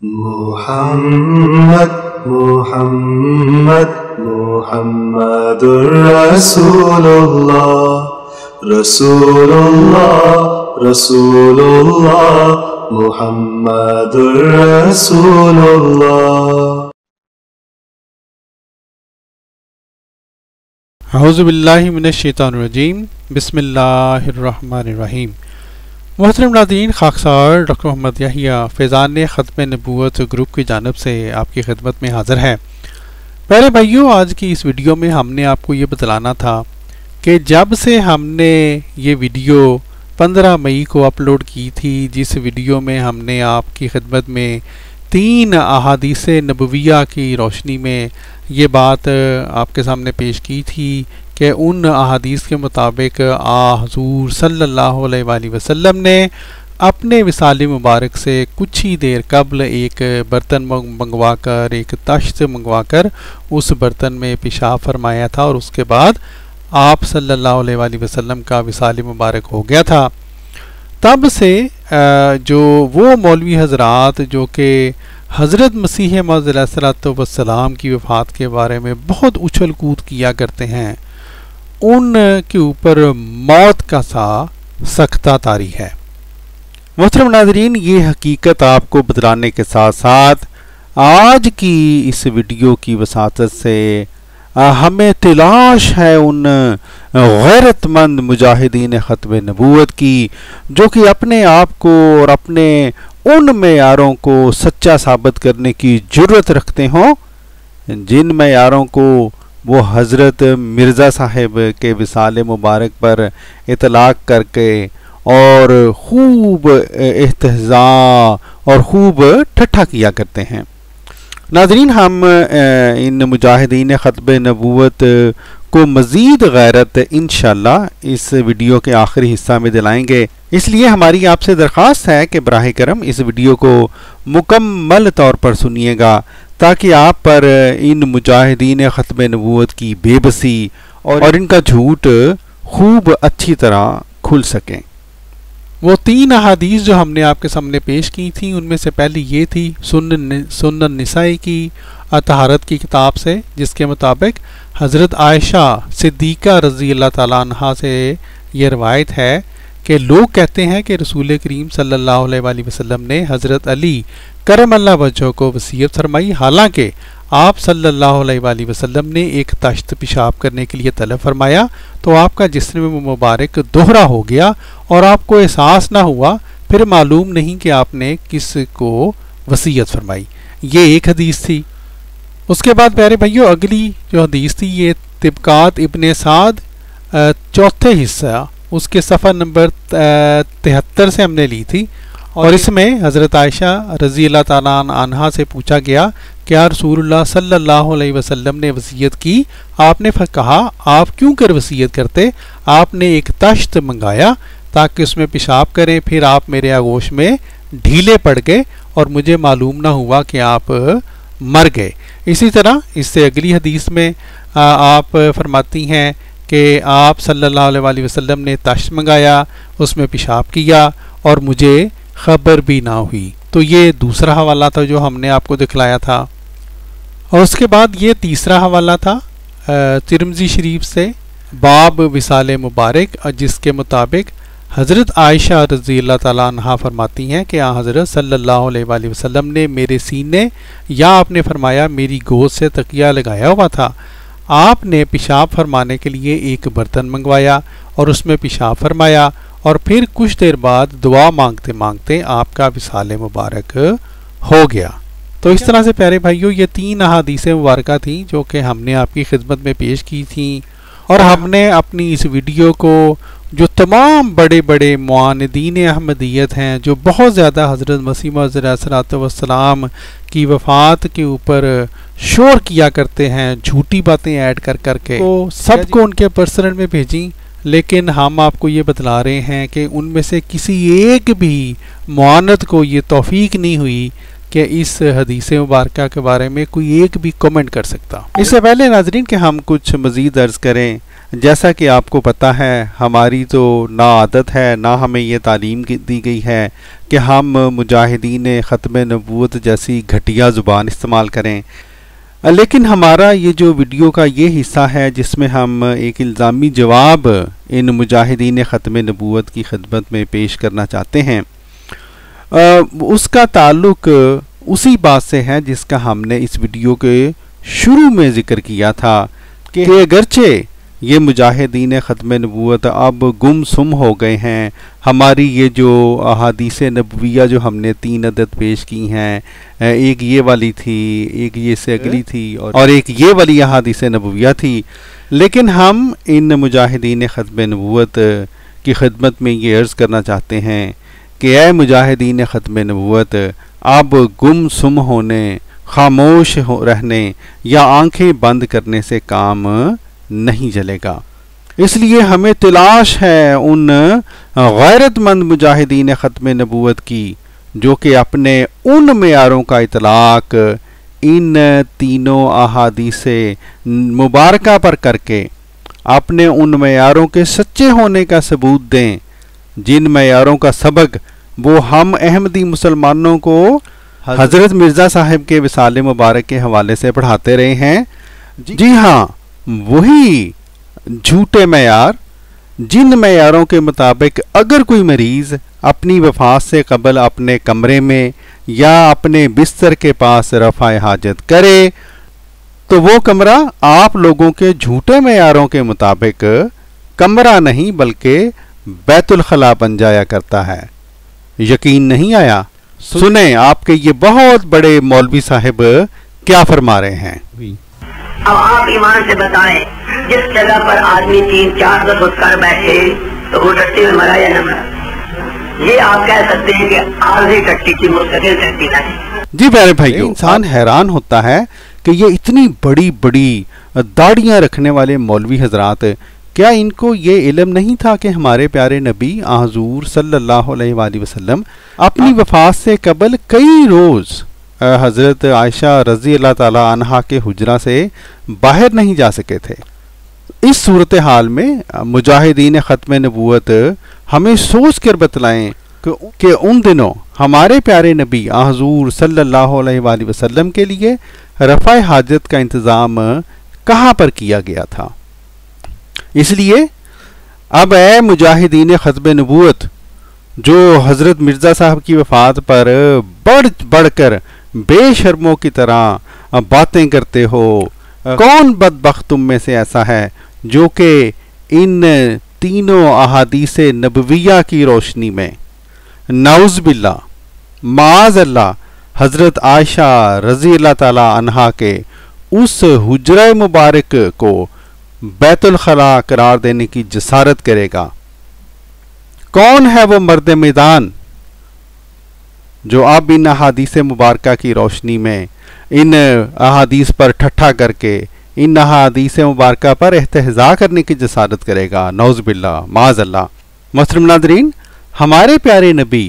मुहम्मद मुहम्मद मुहम्मदुर रसूलुल्लाह रसूलुल्लाह रसूलुल्लाह मुहम्मदुर रसूलुल्लाह। औज़ु बिल्लाहि मिनश शैतानिर रजीम बिस्मिल्लाहिर रहमानिर रहीम। मोहतरम नाज़रीन, खाकसार डॉक्टर मोहम्मद याहिया फैज़ान ख़त्म नबूवत ग्रुप की जानिब से आपकी खिदमत में हाज़िर है। प्यारे भाइयों, आज की इस वीडियो में हमने आपको ये बतलाना था कि जब से हमने ये वीडियो 15 मई को अपलोड की थी, जिस वीडियो में हमने आपकी खिदमत में 3 अहादीस नबविया की रोशनी में ये बात आपके सामने पेश की थी कि उन अहादीस के मुताबिक हुज़ूर सल्लल्लाहु अलैहि वसल्लम ने अपने विसाल मुबारक से कुछ ही देर कबल एक बर्तन मंगवा कर, एक तश्त मंगवा कर उस बर्तन में पेशाब फरमाया था और उसके बाद आप सल्लल्लाहु अलैहि वसल्लम का विसाल मुबारक हो गया था। तब से जो वो मौलवी हजरात जो कि हज़रत मसीह मौऊद अलैहिस्सलाम की वफ़ात के बारे में बहुत उछल कूद किया करते हैं, उन के ऊपर मौत का सा सख्ता तारी है। मोहतरम नाज़रीन, ये हकीकत आपको बतलाने के साथ साथ आज की इस वीडियो की वसातत से हमें तलाश है उन गैरतमंद मुजाहिदीन ख़त्म नबूवत की जो कि अपने आप को और अपने उन मेयारों को सच्चा साबित करने की जुर्रत रखते हों जिन मेयारों को वो हज़रत मिर्ज़ा साहिब के विसाल मुबारक पर इतलाक़ करके और खूब इस्तेहज़ा और खूब ठट्ठा किया करते हैं। नाज़रीन, हम इन मुजाहिदीन ख़त्म नबूवत को मज़ीद गैरत इंशाअल्लाह इस वीडियो के आखिरी हिस्सा में दिलाएंगे। इसलिए हमारी आपसे दरख्वास्त है कि बराह करम इस वीडियो को मुकम्मल तौर पर सुनिएगा ताकि आप पर इन मुजाहिदीन ख़त्म नबूवत की बेबसी और इनका झूठ खूब अच्छी तरह खुल सकें। वो 3 अहादीस जो हमने आपके सामने पेश की थी, उनमें से पहली ये थी सुन्नन निसाई की तहारत की किताब से, जिसके मुताबिक हज़रत आयशा सिद्दीक़ा रज़ी अल्लाह ताला अन्हा से ये रवायत है कि लोग कहते हैं कि रसूल करीम सल्लल्लाहु अलैहि वसल्लम ने हज़रत अली करम अल्लाह वजह को वसीयत फरमाई, हालांकि आप सल्लल्लाहु अलैहि वसल्लम ने एक तश्त पेशाब करने के लिए तलब फरमाया तो आपका जिस्म मुबारक दोहरा हो गया और आपको एहसास ना हुआ, फिर मालूम नहीं कि आपने किस को वसीयत फरमाई। ये एक हदीस थी। उसके बाद प्यारे भाइयों, अगली जो हदीस थी ये तिबकात इब्ने साद चौथे हिस्सा उसके सफ़ा नंबर 73 से हमने ली थी और इसमें हज़रत आयशा रज़ी अल्लाह ताला अन्हा से पूछा गया क्या रसूलुल्लाह सल्लल्लाहु अलैहि वसल्लम ने वसीयत की? आपने कहा आप क्यों कर वसीयत करते? आपने एक तश्त मंगाया ताकि उसमें पेशाब करें, फिर आप मेरे आगोश में ढीले पड़ गए और मुझे मालूम ना हुआ कि आप मर गए। इसी तरह इससे अगली हदीस में आप फरमाती हैं कि आप सल्लल्लाहु अलैहि वसल्लम ने तश्त मंगाया, उसमें पेशाब किया और मुझे खबर भी ना हुई। तो ये दूसरा हवाला था जो हमने आपको दिखलाया था। और उसके बाद ये तीसरा हवाला था तिरमिज़ी शरीफ से बाब विसाल मुबारक, जिसके मुताबिक हज़रत आयशा रज़ी अल्लाह ताला अन्हा फरमाती हैं कि हज़रत सल्लल्लाहु अलैहि वसल्लम ने मेरे सीने या आपने फरमाया मेरी गोद से तकिया लगाया हुआ था। आपने पेशाब फरमाने के लिए एक बर्तन मंगवाया और उसमें पेशाब फरमाया और फिर कुछ देर बाद दुआ मांगते मांगते आपका विसाल मुबारक हो गया। तो इस तरह से प्यारे भाइयों, ये 3 अहादीस मुबारका थी जो कि हमने आपकी खिदमत में पेश की थी और हमने अपनी इस वीडियो को जो तमाम बड़े बड़े मुआनिदीन अहमदियत हैं जो बहुत ज़्यादा हज़रत मसीह मौऊद अलैहिस्सलाम की वफ़ात के ऊपर शोर किया करते हैं, झूठी बातें ऐड कर करके, तो सबको उनके पर्सनल में भेजी, लेकिन हम आपको ये बतला रहे हैं कि उनमें से किसी एक भी मुआनद को ये तौफीक नहीं हुई कि इस हदीस मुबारका के बारे में कोई एक भी कमेंट कर सकता। इससे पहले नाजरीन कि हम कुछ मज़ीद अर्ज़ करें, जैसा कि आपको पता है हमारी तो ना आदत है ना हमें ये तालीम दी गई है कि हम मुजाहिदीन ख़त्म नबूवत जैसी घटिया ज़ुबान इस्तेमाल करें। लेकिन हमारा ये जो वीडियो का ये हिस्सा है जिसमें हम एक इल्ज़ामी जवाब इन मुजाहिदीन ख़त्म नबूवत की खिदमत में पेश करना चाहते हैं, उसका ताल्लुक़ उसी बात से है जिसका हमने इस वीडियो के शुरू में ज़िक्र किया था कि अगरचे ये मुजाहिदीन ख़त्म नबूवत अब गुमसुम हो गए हैं, हमारी ये जो अहादीस नबविया जो हमने 3 अदद पेश की हैं, एक ये वाली थी, एक ये से अगली थी और एक ये वाली अहादीस नबविया थी, लेकिन हम इन मुजाहिदीन ख़त्म नबूवत की खिदमत में ये अर्ज़ करना चाहते हैं कि ऐ मुजाहिदीन ख़त्म नबूवत, अब गुमसुम होने, खामोश रहने या आंखें बंद करने से काम नहीं चलेगा। इसलिए हमें तलाश है उन गैरतमंद मुजाहिदीन ख़त्म नबूवत की जो कि अपने उन मेयारों का इतलाक़ इन तीनों अहादीस मुबारका पर करके अपने उन मेयारों के सच्चे होने का सबूत दें, जिन मेयारों का सबक वो हम अहमदी मुसलमानों को हज़रत मिर्ज़ा साहब के विसाल मुबारक के हवाले से पढ़ाते रहे हैं। जी हाँ, वही झूठे मेयार जिन मेयारों के मुताबिक अगर कोई मरीज़ अपनी वफ़ात से कबल अपने कमरे में या अपने बिस्तर के पास रफ़ा हाजत करे तो वो कमरा आप लोगों के झूठे मेयारों के मुताबिक कमरा नहीं बल्कि बैतुल खला बन जाया करता है। यकीन नहीं आया? सुने आपके ये बहुत बड़े मौलवी साहिब क्या फरमा रहे हैं। अब आप ईमान से बताएं, जिस जगह पर आदमी 3-4 दस उठकर बैठे तो वो टट्टी में मरा या न मरा, ये आप कह सकते हैं कि आधी टट्टी थी, मुस्तकिल टट्टी नहीं। जी प्यारे भाइयों, इंसान हैरान होता है कि ये इतनी बड़ी बड़ी दाढ़ियां रखने वाले मौलवी हजरात, क्या इनको ये इल्म नहीं था कि हमारे प्यारे नबी हुज़ूर सल्लल्लाहु अलैहि वसल्लम अपनी वफ़ात से कबल कई रोज़ हज़रत आयशा रज़ी अल्लाह ताला अन्हा के हुजरा से बाहर नहीं जा सके थे। इस सूरत हाल में मुजाहिदीन ख़त्म नबूवत हमें सोच कर बतलाएं कि उन दिनों हमारे प्यारे नबी हुज़ूर सल्लल्लाहु अलैहि वसल्लम के लिए रफ़ा हाजत का इंतज़ाम कहाँ पर किया गया था। इसलिए अब ऐ मुजाहिदीन ख़त्म नबूवत जो हज़रत मिर्ज़ा साहब की वफ़ात पर बढ़ बढ़कर बेशर्मों की तरह बातें करते हो, कौन बदबख्त तुम में से ऐसा है जो कि इन तीनों अहादीस नबविया की रोशनी में नाउज़ बिल्लाह माज़ अल्लाह हज़रत आयशा रज़ी अल्लाह ताला अन्हा के उस हुजरा मुबारक को बैतुल खला करार देने की जसारत करेगा। कौन है वो मर्द मैदान जो अब इन अहादीस मुबारका की रोशनी में इन अहादीस पर ठट्ठा करके इन अहादीस मुबारका पर एहतजा करने की जसारत करेगा। नौज़ बिल्लाह माज़ अल्लाह। मोहतरम नाज़रीन, हमारे प्यारे नबी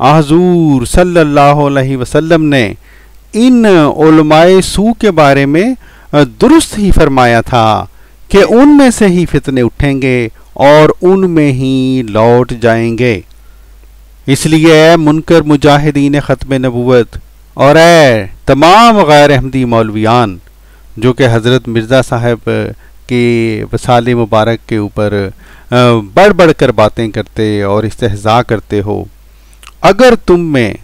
हुज़ूर सल्लल्लाहु अलैहि वसल्लम ने इन उलमाए सू के बारे में दुरुस्त ही फरमाया था कि उनमें से ही फितने उठेंगे और उनमें ही लौट जाएंगे। इसलिए मुनकर मुजाहिदीन ख़त्म नबूवत और तमाम गैर अहमदी मौलवियान जो कि हज़रत मिर्ज़ा साहब के वसाले मुबारक के ऊपर बढ़ बढ़ कर बातें करते और इस्तेहज़ा करते हो, अगर तुम में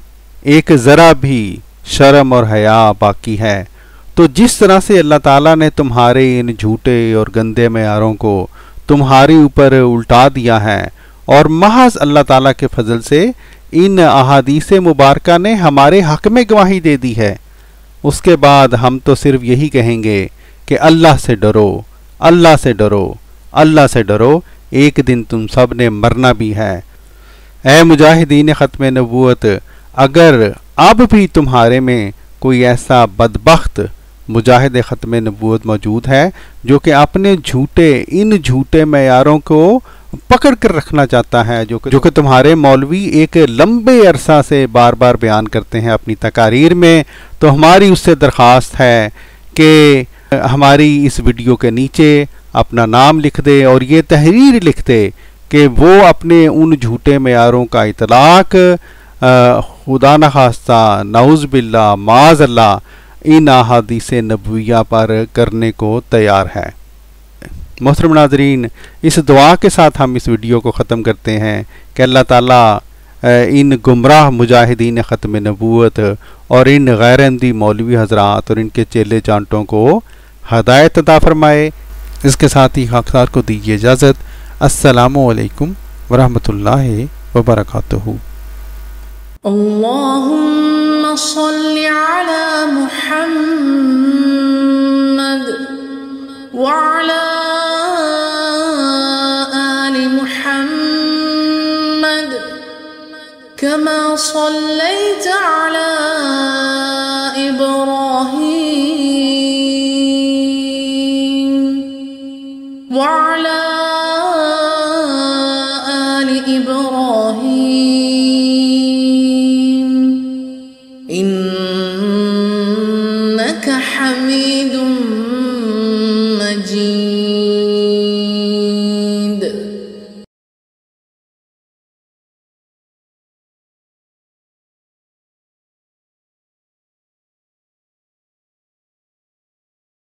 एक ज़रा भी शर्म और हया बाकी है तो जिस तरह से अल्लाह ताला ने तुम्हारे इन झूठे और गंदे मेयारों को तुम्हारे ऊपर उल्टा दिया है और महज अल्लाह ताला के फजल से इन अहादीस मुबारका ने हमारे हक में गवाही दे दी है, उसके बाद हम तो सिर्फ यही कहेंगे कि अल्लाह से डरो, अल्लाह से डरो, अल्लाह से डरो, एक दिन तुम सब ने मरना भी है। ऐ मुजाहिदीन ख़त्म नबूवत, अगर अब भी तुम्हारे में कोई ऐसा बदबख्त मुजाहिद ख़त्म नबूवत मौजूद है जो कि अपने इन झूठे मेयारों को पकड़ कर रखना चाहता है, जो कि तुम्हारे मौलवी एक लंबे अरसा से बार बार बयान करते हैं अपनी तकारीर में, तो हमारी उससे दरख्वास्त है कि हमारी इस वीडियो के नीचे अपना नाम लिख दे और ये तहरीर लिख दे कि वो अपने उन झूठे मेयारों का इतलाक खुदा न खास्ता नाउज़ बिल्ला माज़ अल्लाह इन अहादीस नबविया पर करने को तैयार है। मोहतरम नाज़रीन, इस दुआ के साथ हम इस वीडियो को ख़त्म करते हैं कि अल्लाह ताला इन गुमराह मुजाहिदीन ख़त्म नबूवत और इन गैरअहमदी मौलवी हज़रात और इनके चेले चांटों को हदायत अता फरमाए। इसके साथ ही खाकसार को दीजिए इजाज़त। अस्सलामु अलैकुम वरहमतुल्लाहि वबरकातुहू। अल्लाहुम्मा सल्लि अला मुहम्मद व अला आलि मुहम्मद कमा सल्लैता अला इब्राहीम व अला आलि इब्राहीम